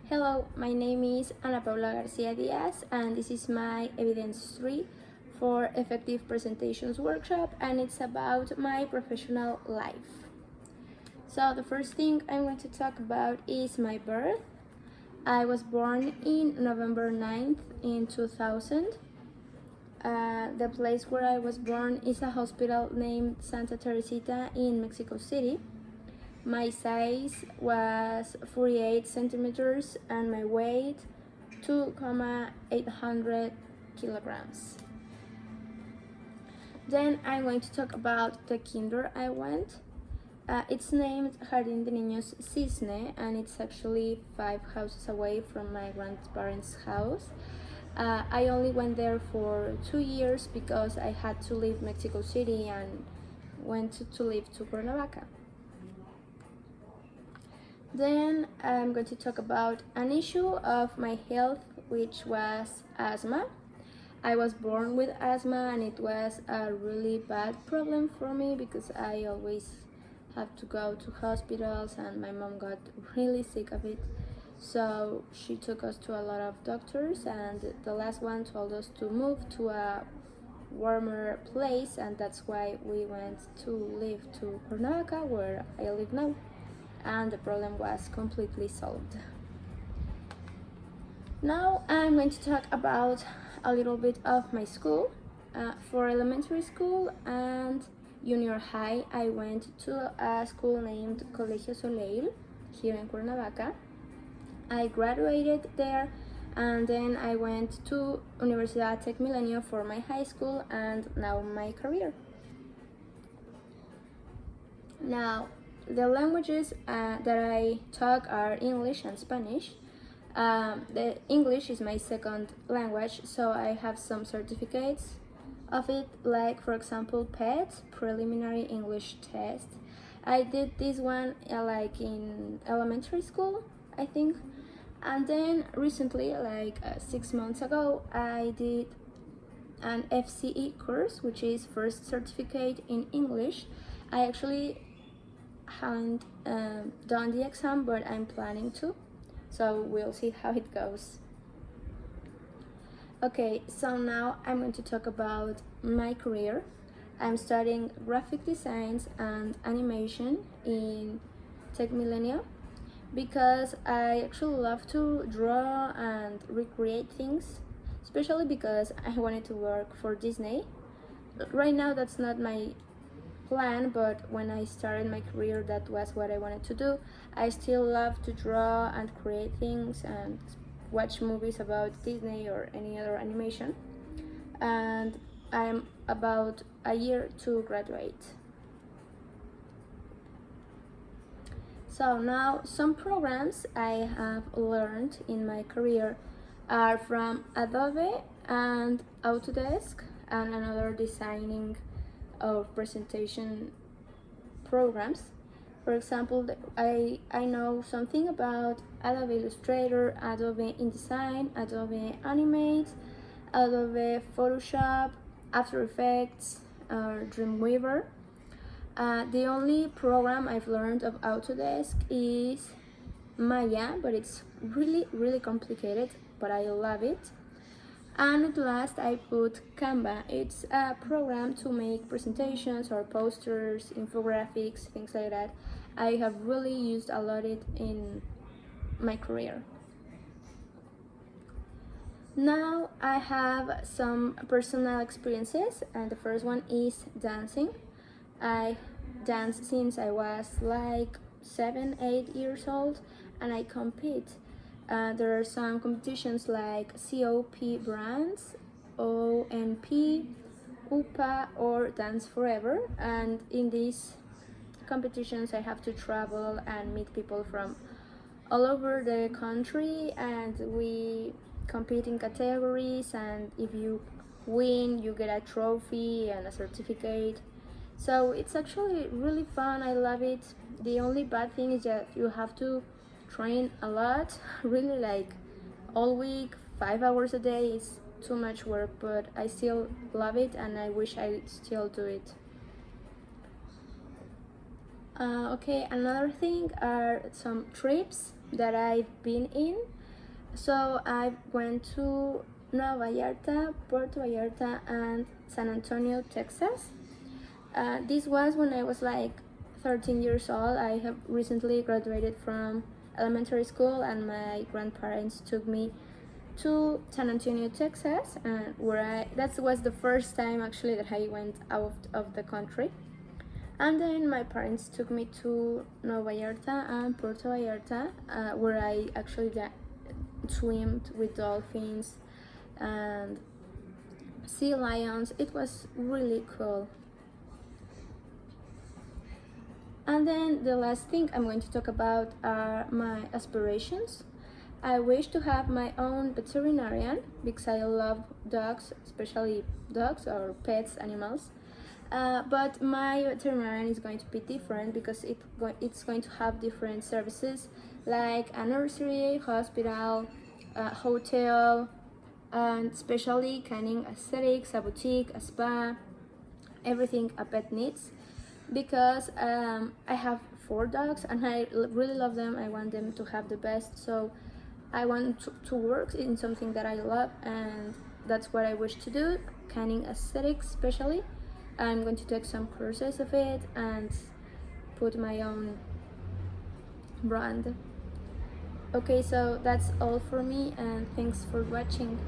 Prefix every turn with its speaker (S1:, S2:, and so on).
S1: Hello, my name is Ana Paula Garcia Diaz, and this is my Evidence 3 for Effective Presentations workshop, and it's about my professional life. So, the first thing I'm going to talk about is my birth. I was born in November 9th in 2000. The place where I was born is a hospital named Santa Teresita in Mexico City. My size was 48 centimeters and my weight 2,800 kilograms. Then I'm going to talk about the kinder I went. It's named Jardín de Niños Cisne, and it's actually 5 houses away from my grandparents' house. I only went there for 2 years because I had to leave Mexico City and went to live to Cuernavaca. Then I'm going to talk about an issue of my health, which was asthma. I was born with asthma, and it was a really bad problem for me because I always have to go to hospitals, and my mom got really sick of it. So she took us to a lot of doctors, and the last one told us to move to a warmer place, and that's why we went to live to Cuernavaca, where I live now, and the problem was completely solved. Now I'm going to talk about a little bit of my school. For elementary school and junior high, I went to a school named Colegio Soleil here in Cuernavaca. I graduated there, and then I went to Universidad Tec Milenio for my high school and now my career. Now, the languages that I talk are English and Spanish. The English is my second language, so I have some certificates of it, like for example PET, Preliminary English Test. I did this one like in elementary school, I think, and then recently, like 6 months ago, I did an FCE course, which is First Certificate in English. I actually haven't done the exam, but I'm planning to, so we'll see how it goes. Okay, so now I'm going to talk about my career. I'm studying graphic designs and animation in Tec Milenio because I actually love to draw and recreate things, especially because I wanted to work for Disney. Right now that's not my plan, but when I started my career, that was what I wanted to do. I still love to draw and create things and watch movies about Disney or any other animation, and I'm about a year to graduate. So now some programs I have learned in my career are from Adobe and Autodesk and another designing of presentation programs. For example, I know something about Adobe Illustrator, Adobe InDesign, Adobe Animate, Adobe Photoshop, After Effects, or Dreamweaver. The only program I've learned of Autodesk is Maya, but it's really complicated, but I love it. And at last, I put Canva. It's a program to make presentations or posters, infographics, things like that. I have really used a lot it in my career. Now I have some personal experiences, and the first one is dancing. I danced since I was like 7-8 years old, and I compete. There are some competitions like COP Brands, ONP, UPA, or Dance Forever, and in these competitions I have to travel and meet people from all over the country, and we compete in categories, and if you win you get a trophy and a certificate. So it's actually really fun. I love it. The only bad thing is that you have to train a lot, really, like all week, 5 hours a day. Is too much work, but I still love it and I wish I still do it. Okay, another thing are some trips that I've been in. So I went to Nueva Vallarta, Puerto Vallarta, and San Antonio, Texas. This was when I was like 13 years old. I have recently graduated from elementary school, and my grandparents took me to San Antonio, Texas, and that was the first time actually that I went out of the country. And then my parents took me to Nueva Vallarta and Puerto Vallarta, where I actually swimmed with dolphins and sea lions. It was really cool. And then the last thing I'm going to talk about are my aspirations. I wish to have my own veterinarian because I love dogs, especially dogs or pets, animals. But my veterinarian is going to be different because it's going to have different services like a nursery, hospital, hotel, and especially canine aesthetics, a boutique, a spa, everything a pet needs. Because I have 4 dogs and I really love them. I want them to have the best, so I want to work in something that I love, and that's what I wish to do, canine aesthetics especially. I'm going to take some courses of it and put my own brand. Okay, so that's all for me, and thanks for watching.